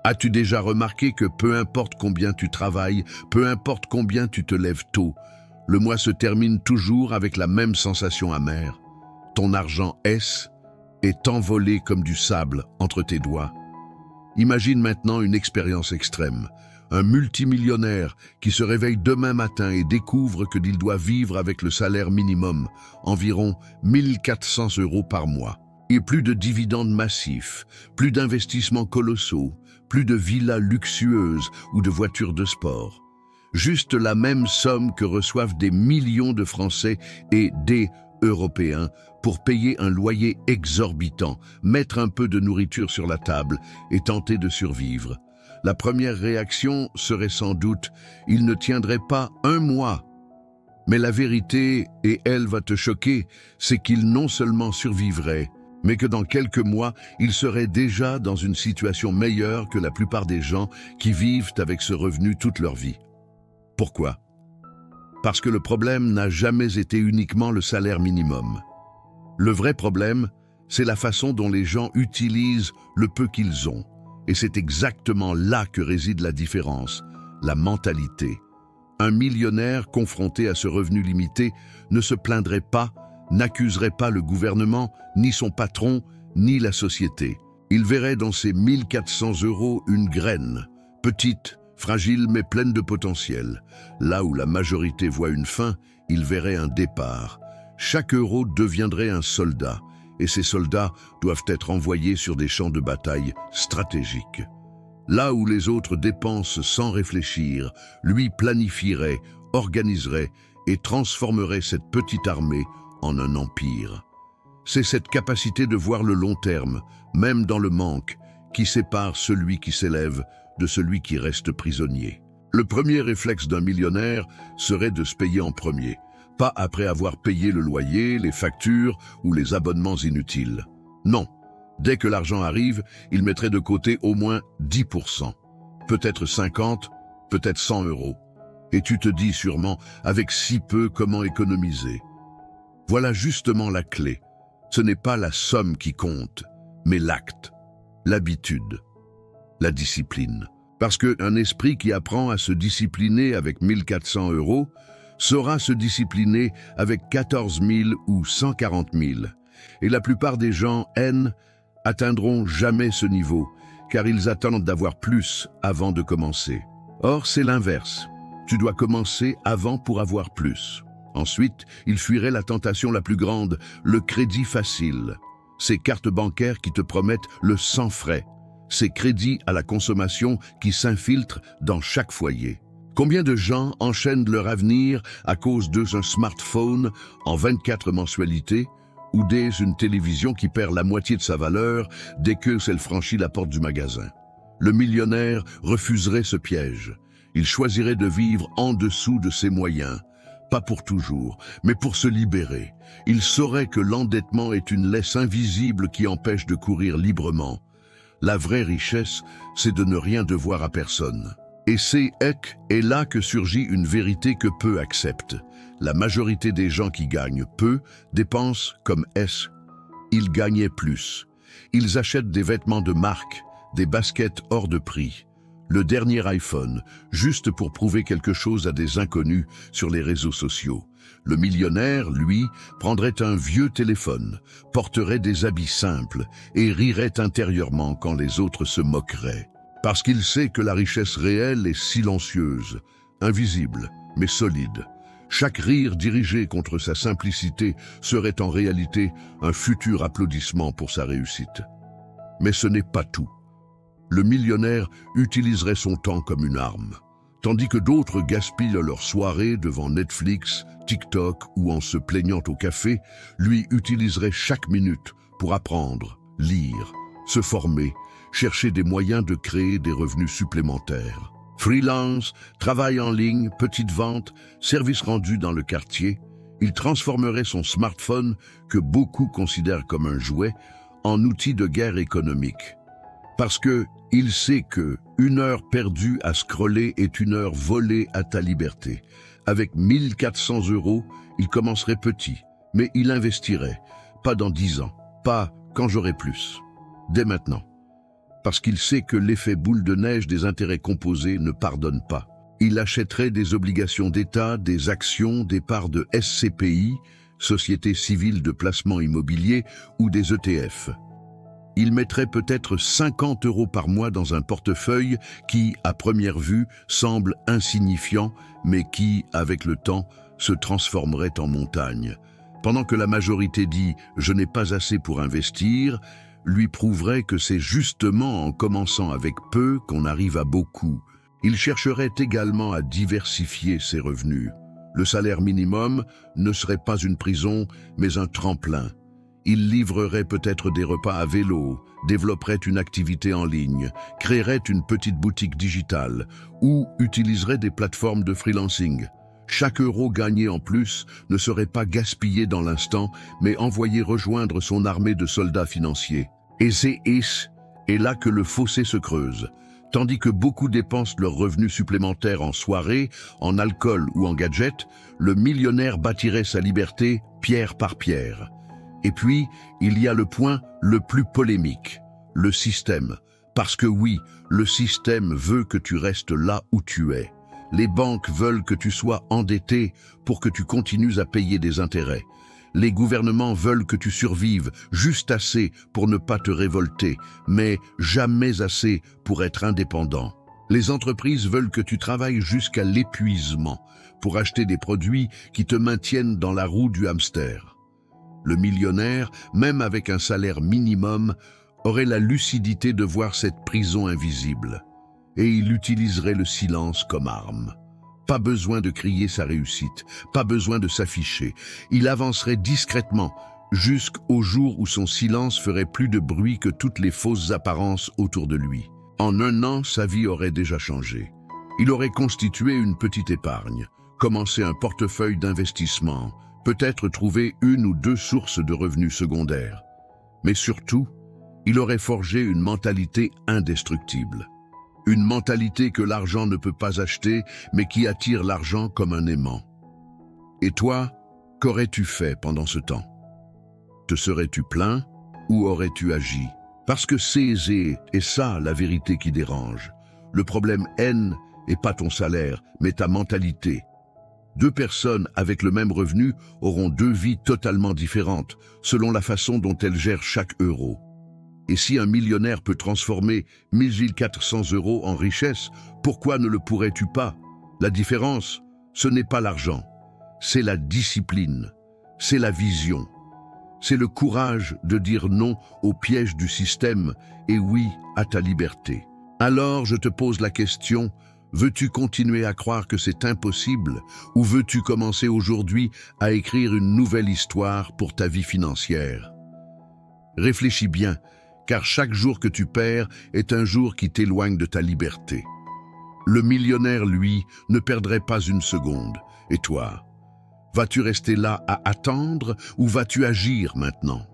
As-tu déjà remarqué que peu importe combien tu travailles, peu importe combien tu te lèves tôt, le mois se termine toujours avec la même sensation amère? Ton argent est envolé comme du sable entre tes doigts. Imagine maintenant une expérience extrême. Un multimillionnaire qui se réveille demain matin et découvre qu'il doit vivre avec le salaire minimum, environ 1400 € par mois. Et plus de dividendes massifs, plus d'investissements colossaux, plus de villas luxueuses ou de voitures de sport. Juste la même somme que reçoivent des millions de Français et des Européens pour payer un loyer exorbitant, mettre un peu de nourriture sur la table et tenter de survivre. La première réaction serait sans doute « il ne tiendrait pas un mois ». Mais la vérité, et elle va te choquer, c'est qu'il non seulement survivrait, mais que dans quelques mois, il serait déjà dans une situation meilleure que la plupart des gens qui vivent avec ce revenu toute leur vie. Pourquoi? Parce que le problème n'a jamais été uniquement le salaire minimum. Le vrai problème, c'est la façon dont les gens utilisent le peu qu'ils ont. Et c'est exactement là que réside la différence, la mentalité. Un millionnaire confronté à ce revenu limité ne se plaindrait pas, n'accuserait pas le gouvernement, ni son patron, ni la société. Il verrait dans ces 1400 € une graine, petite, fragile mais pleine de potentiel. Là où la majorité voit une fin, il verrait un départ. Chaque euro deviendrait un soldat, et ces soldats doivent être envoyés sur des champs de bataille stratégiques. Là où les autres dépensent sans réfléchir, lui planifierait, organiserait et transformerait cette petite armée en un empire. C'est cette capacité de voir le long terme, même dans le manque, qui sépare celui qui s'élève de celui qui reste prisonnier. Le premier réflexe d'un millionnaire serait de se payer en premier, pas après avoir payé le loyer, les factures ou les abonnements inutiles. Non, dès que l'argent arrive, il mettrait de côté au moins 10%, peut-être 50, peut-être 100 €. Et tu te dis sûrement, avec si peu, comment économiser? Voilà justement la clé. Ce n'est pas la somme qui compte, mais l'acte, l'habitude, la discipline. Parce qu'un esprit qui apprend à se discipliner avec 1400 € saura se discipliner avec 14 000 ou 140 000. Et la plupart des gens, atteindront jamais ce niveau, car ils attendent d'avoir plus avant de commencer. Or, c'est l'inverse. Tu dois commencer avant pour avoir plus. Ensuite, il fuirait la tentation la plus grande, le crédit facile. Ces cartes bancaires qui te promettent le sans frais. Ces crédits à la consommation qui s'infiltrent dans chaque foyer. Combien de gens enchaînent leur avenir à cause d'un smartphone en 24 mensualités ou d'une télévision qui perd la moitié de sa valeur dès que celle franchit la porte du magasin? Le millionnaire refuserait ce piège. Il choisirait de vivre en dessous de ses moyens. Pas pour toujours, mais pour se libérer. Il saurait que l'endettement est une laisse invisible qui empêche de courir librement. La vraie richesse, c'est de ne rien devoir à personne. Et c'est là que surgit une vérité que peu acceptent. La majorité des gens qui gagnent peu dépensent comme ils gagnaient plus. Ils achètent des vêtements de marque, des baskets hors de prix, le dernier iPhone, juste pour prouver quelque chose à des inconnus sur les réseaux sociaux. Le millionnaire, lui, prendrait un vieux téléphone, porterait des habits simples et rirait intérieurement quand les autres se moqueraient. Parce qu'il sait que la richesse réelle est silencieuse, invisible, mais solide. Chaque rire dirigé contre sa simplicité serait en réalité un futur applaudissement pour sa réussite. Mais ce n'est pas tout. Le millionnaire utiliserait son temps comme une arme. Tandis que d'autres gaspillent leur soirée devant Netflix, TikTok ou en se plaignant au café, lui utiliserait chaque minute pour apprendre, lire, se former, chercher des moyens de créer des revenus supplémentaires. Freelance, travail en ligne, petite vente, service rendu dans le quartier, il transformerait son smartphone, que beaucoup considèrent comme un jouet, en outil de guerre économique. Parce que il sait que une heure perdue à scroller est une heure volée à ta liberté. Avec 1400 €, il commencerait petit, mais il investirait, pas dans 10 ans, pas quand j'aurai plus, dès maintenant. parce qu'il sait que l'effet boule de neige des intérêts composés ne pardonne pas. Il achèterait des obligations d'État, des actions, des parts de SCPI, Société civile de placement immobilier, ou des ETF. Il mettrait peut-être 50 € par mois dans un portefeuille qui, à première vue, semble insignifiant, mais qui, avec le temps, se transformerait en montagne. Pendant que la majorité dit « je n'ai pas assez pour investir », lui prouverait que c'est justement en commençant avec peu qu'on arrive à beaucoup. Il chercherait également à diversifier ses revenus. Le salaire minimum ne serait pas une prison, mais un tremplin. Il livrerait peut-être des repas à vélo, développerait une activité en ligne, créerait une petite boutique digitale ou utiliserait des plateformes de freelancing. Chaque euro gagné en plus ne serait pas gaspillé dans l'instant, mais envoyé rejoindre son armée de soldats financiers. Et c'est là que le fossé se creuse. Tandis que beaucoup dépensent leurs revenus supplémentaires en soirée, en alcool ou en gadgets, le millionnaire bâtirait sa liberté pierre par pierre. Et puis, il y a le point le plus polémique, le système. Parce que oui, le système veut que tu restes là où tu es. Les banques veulent que tu sois endetté pour que tu continues à payer des intérêts. Les gouvernements veulent que tu survives juste assez pour ne pas te révolter, mais jamais assez pour être indépendant. Les entreprises veulent que tu travailles jusqu'à l'épuisement pour acheter des produits qui te maintiennent dans la roue du hamster. Le millionnaire, même avec un salaire minimum, aurait la lucidité de voir cette prison invisible. Et il utiliserait le silence comme arme. Pas besoin de crier sa réussite, pas besoin de s'afficher. Il avancerait discrètement, jusqu'au jour où son silence ferait plus de bruit que toutes les fausses apparences autour de lui. En un an, sa vie aurait déjà changé. Il aurait constitué une petite épargne, commencé un portefeuille d'investissement, peut-être trouvé une ou deux sources de revenus secondaires. Mais surtout, il aurait forgé une mentalité indestructible. Une mentalité que l'argent ne peut pas acheter, mais qui attire l'argent comme un aimant. Et toi, qu'aurais-tu fait pendant ce temps? Te serais-tu plaint ou aurais-tu agi? Parce que c'est ça la vérité qui dérange. Le problème n'est pas ton salaire, mais ta mentalité. Deux personnes avec le même revenu auront deux vies totalement différentes, selon la façon dont elles gèrent chaque euro. Et si un millionnaire peut transformer 1400 € en richesse, pourquoi ne le pourrais-tu pas? La différence, ce n'est pas l'argent, c'est la discipline, c'est la vision. C'est le courage de dire non au piège du système et oui à ta liberté. Alors je te pose la question, veux-tu continuer à croire que c'est impossible ou veux-tu commencer aujourd'hui à écrire une nouvelle histoire pour ta vie financière? Réfléchis bien, car chaque jour que tu perds est un jour qui t'éloigne de ta liberté. Le millionnaire, lui, ne perdrait pas une seconde. Et toi, vas-tu rester là à attendre ou vas-tu agir maintenant?